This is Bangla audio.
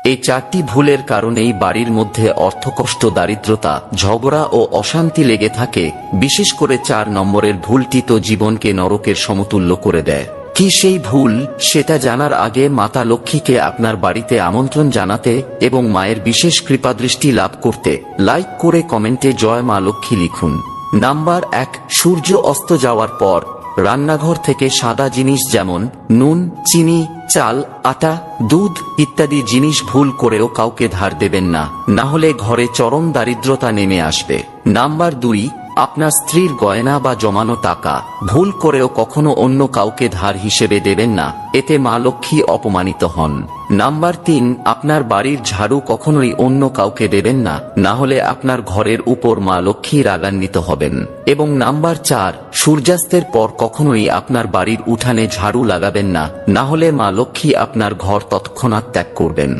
এই 4টি ভুলের কারণেই বাড়ির মধ্যে অর্থকষ্ট, দারিদ্রতা, ঝগড়া ও অশান্তি লেগে থাকে। বিশেষ করে 4 নম্বরের ভুলটি তো জীবনকে নরকের সমতুল্য করে দেয়। কি সেই ভুল, সেটা জানার আগে মাতা লক্ষ্মীকে আপনার বাড়িতে আমন্ত্রণ জানাতে এবং মায়ের বিশেষ কৃপাদৃষ্টি লাভ করতে লাইক করে কমেন্টে জয় মা লক্ষ্মী লিখুন। নাম্বার 1, সূর্য অস্ত যাওয়ার পর রান্নাঘর থেকে সাদা জিনিস যেমন নুন, চিনি, চাল, আটা, দুধ ইত্যাদি জিনিস ভুল করেও কাউকে ধার দেবেন না, না হলে ঘরে চরম দারিদ্রতা নেমে আসবে। নাম্বার 2, আপনার স্ত্রীর গয়না বা জমানো টাকা ভুল করেও কখনো অন্য কাউকে ধার হিসেবে দেবেন না, এতে মা লক্ষ্মী অপমানিত হন। নাম্বার 3, আপনার বাড়ির ঝাড়ু কখনোই অন্য কাউকে দেবেন না, না হলে আপনার ঘরের উপর মা লক্ষ্মী রাগান্বিত হবেন। এবং নাম্বার 4, সূর্যাস্তের পর কখনোই আপনার বাড়ির উঠানে ঝাড়ু লাগাবেন না, না হলে মা লক্ষ্মী আপনার ঘর তৎক্ষণাৎ ত্যাগ করবেন।